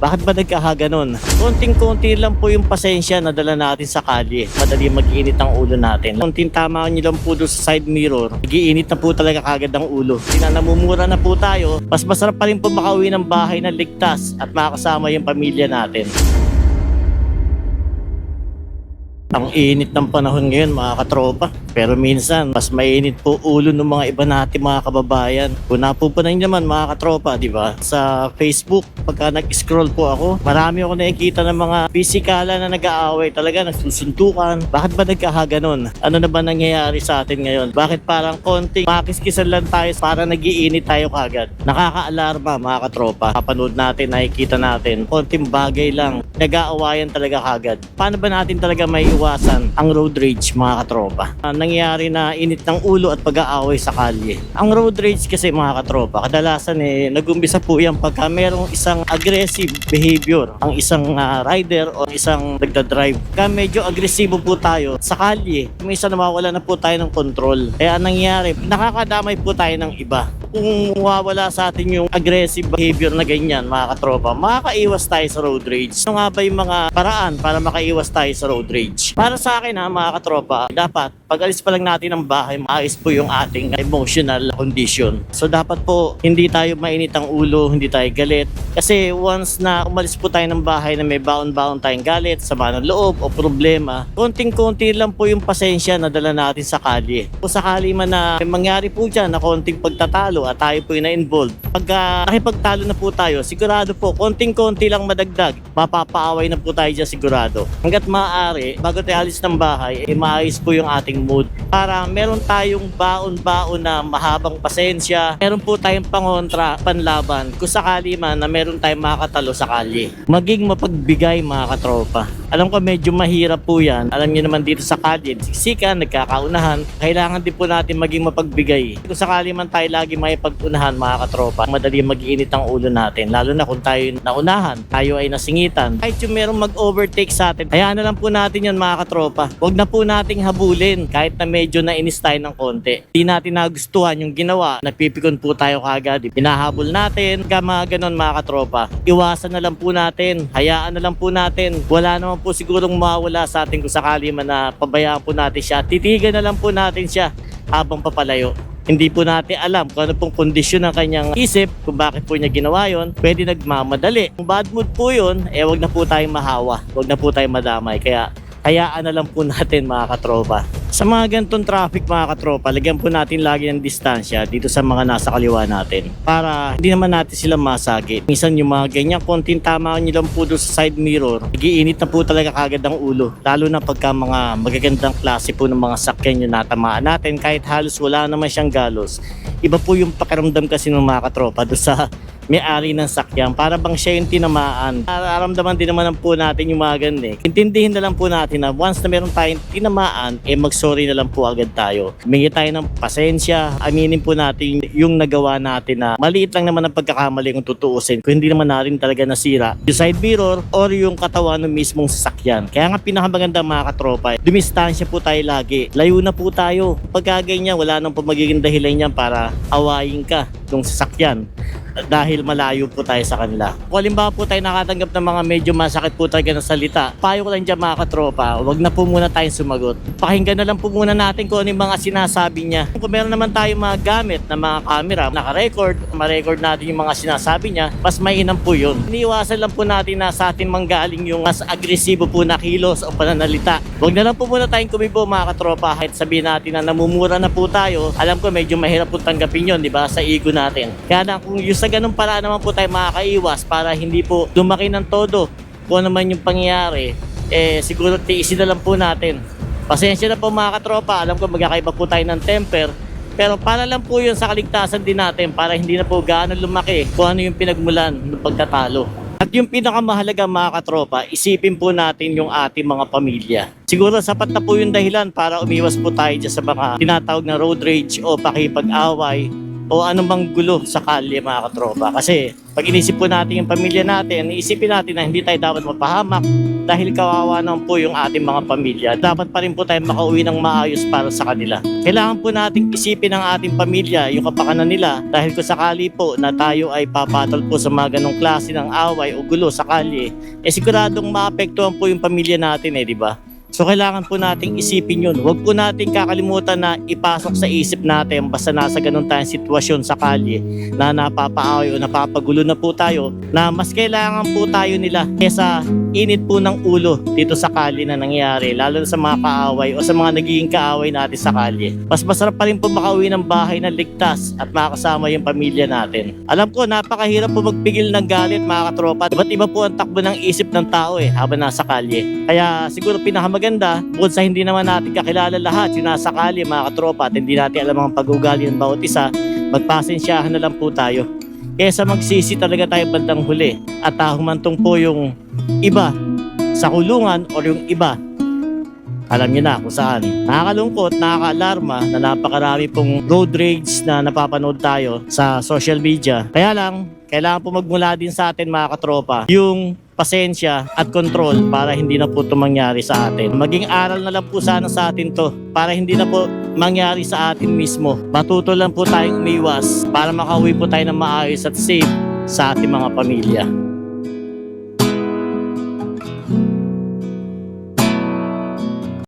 Bakit ba nagkakaganon? Konting-konti lang po yung pasensya na dala natin sa kalye. Madali mag-iinit ang ulo natin. Konting tama nyo lang po doon sa side mirror, mag-iinit na po talaga kagad ang ulo. Namumura na po tayo, mas masarap pa rin po makauwi ng bahay na ligtas at makakasama yung pamilya natin. Ang init ng panahon ngayon mga katropa. Pero minsan, mas mainit po ulo ng mga iba natin mga kababayan. Kung napupunan naman mga katropa, di ba? Sa Facebook, pagka nag-scroll po ako, marami ako nakikita ng mga pisikala na nag-aaway. Talaga, nagsusuntukan. Bakit ba nagkakaganon? Ano na ba nangyayari sa atin ngayon? Bakit parang konting makiskisan lang tayo para nagiinit tayo kagad? Nakaka-alarma mga katropa. Kapanood natin, nakikita natin, konting bagay lang, nag-aawayan talaga kagad. Paano ba natin talaga may iwasan ang road rage mga katropa? Nangyayari na init ng ulo at pag-aaway sa kalye. Ang road rage kasi mga katropa, kadalasan nag-umpisa po yan pagka merong isang aggressive behavior ang isang rider o isang nagdadrive. Kaya medyo agresibo po tayo sa kalye, minsan nawawala na po tayo ng control. Kaya nangyayari, nakakadamay po tayo ng iba. Kung mawawala sa atin yung aggressive behavior na ganyan mga katropa, makakaiwas tayo sa road rage. Ano nga ba yung mga paraan para makaiwas tayo sa road rage? Para sa akin mga katropa, dapat pag alis pa lang natin ng bahay, maayos po yung ating emotional condition. So dapat po hindi tayo mainit ang ulo, hindi tayo galit. Kasi once na umalis po tayo ng bahay na may baon-baon tayong galit, sama ng loob o problema, konting-konti lang po yung pasensya na dala natin sa kalye. Kung sakali man na may mangyari po dyan na konting pagtatalo at tayo po yung na-involved, pag nakipagtalo na po tayo, sigurado po, konting-konti lang madagdag, mapapaaway na po tayo dyan sigurado. Hanggat maaari, bago tayo alis ng bahay, maayos po yung ating mood. Para meron tayong baon-baon na mahabang pasensya, meron po tayong pangontra, panlaban, kung sakali man na meron tayong makakatalo sa kalye. Maging mapagbigay mga katropa. Alam ko medyo mahirap po yan. Alam niyo naman dito sa kalye, siksikan, nagkakaunahan, kailangan din po natin maging mapagbigay. Kung sakali man tayo lagi may pag-unahan mga katropa, madali mag-iinit ang ulo natin. Lalo na kung tayo naunahan, tayo ay nasingitan. Kahit yung merong mag-overtake sa atin, hayaan na lang po natin yan mga katropa. Huwag na po nating habulin kahit na medyo nainis tayo ng konti. Hindi natin nagustuhan yung ginawa, napipikon po tayo kagad. Pinahabol natin, mga ganon mga katropa. Iwasan na lang po natin, hayaan na lang po natin. Wala naman po sigurong mawawala sa atin kung sakali man na pabayaan po natin siya. Titigan na lang po natin siya habang papalayo. Hindi po natin alam kung ano pong kondisyon ng kanyang isip, kung bakit po niya ginawa yon. Pwede nagmamadali. Kung bad mood po yun, wag na po tayong mahawa. Wag na po tayong madamay. Kaya hayaan na lang po natin mga katropa. Sa mga ganitong traffic mga katropa, lagyan po natin lagi ng distansya dito sa mga nasa kaliwa natin para hindi naman natin sila masagit. Minsan yung mga ganyan, konting tama nyo lang po doon sa side mirror, nagiinit na po talaga kagad ang ulo. Lalo na pagka mga magagandang klase po ng mga sakyan yung natamaan natin, kahit halos wala naman siyang galos. Iba po yung pakiramdam kasi ng mga katropa doon sa may-ari ng sakyan, para bang siya yung tinamaan. Nararamdaman din naman po natin yung mga ganun. Intindihin na lang po natin na once na meron tayong tinamaan, mag-sorry na lang po agad tayo. Humingi tayo ng pasensya, aminin po natin yung nagawa natin na maliit lang naman ang pagkakamali kung tutuusin, kung hindi naman natin talaga nasira yung side mirror or yung katawan ng mismong sasakyan. Kaya nga pinakamaganda mga katropa, dumistansya po tayo lagi. Layo na po tayo. Pagka ganyan, wala nang po magiging dahilan yan para awayin ka ng sasakyan dahil malayo po tayo sa kanila. Kung halimbawa po tayo nakatanggap ng mga medyo masakit po talaga na salita, payo ko lang dyan mga katropa, wag na po muna tayong sumagot. Pakinggan na lang po muna natin kung ano yung mga sinasabi niya. Kung meron naman tayong mga gamit na mga camera, naka-record, ma-record natin yung mga sinasabi niya, mas mainam po yun. Iniiwasan lang po natin na sa atin manggaling yung mas agresibo po na kilos o pananalita. Wag na lang po muna tayong kumibo mga katropa, kahit sabihin natin na namumura na po tayo. Alam ko medyo mahirap po tanggapin yun, di ba, sa ego natin. Kaya na kung yung sa ganung paraan naman po tayo makakaiwas para hindi po lumaki ng todo kung ano man yung pangyayari, siguro tiisin na lang po natin. Pasensya na po mga katropa, alam ko magkakaiba po tayo ng temper, pero para lang po yun sa kaligtasan din natin, para hindi na po gaano lumaki kung ano yung pinagmulan ng pagtatalo. At yung pinakamahalaga mga katropa, isipin po natin yung ating mga pamilya. Siguro sapat na po yung dahilan para umiwas po tayo dyan sa mga tinatawag na road rage o pakipag-away. o anumang gulo sa kalye mga katropa. Kasi pag inisip po natin yung pamilya natin, iisipin natin na hindi tayo dapat mapahamak dahil kawawa naman po yung ating mga pamilya. Dapat pa rin po tayo makauwi ng maayos para sa kanila. Kailangan po nating isipin ang ating pamilya, yung kapakanan nila, dahil kung sakali po na tayo ay papatol po sa mga ganong klase ng away o gulo sa kalye, siguradong maapektuhan po yung pamilya natin di ba? So kailangan po nating isipin yun. Huwag po nating kakalimutan na ipasok sa isip natin basta nasa ganun tayong sitwasyon sa kalye na napapaaway o napapagulo na po tayo, na mas kailangan po tayo nila kesa init po ng ulo dito sa kalye na nangyayari, lalo na sa mga kaaway o sa mga nagiging kaaway natin sa kalye. Mas masarap pa rin po makauwi ng bahay na ligtas at makasama yung pamilya natin. Alam ko napakahirap po magpigil ng galit mga katropa. Iba't iba po ang takbo ng isip ng tao habang nasa kalye. Kaya siguro pinakamaganda, bukod sa hindi naman natin kakilala lahat yung nasa kalye mga katropa at hindi natin alam ang pag-ugali ng bawat isa, magpasensyahan na lang po tayo. Kesa magsisi talaga tayo bandang huli at humantong po yung iba sa kulungan o yung iba alam niyo na kung saan. Nakakalungkot, nakaka-alarma na napakarami pong road rage na napapanood tayo sa social media. Kaya lang, kailangan po magmula din sa atin mga katropa yung pasensya at control para hindi na po ito mangyari sa atin. Maging aral na lang po sana sa atin to para hindi na po mangyari sa atin mismo. Matuto lang po tayong umiwas para makauwi po tayo ng maayos at safe sa ating mga pamilya.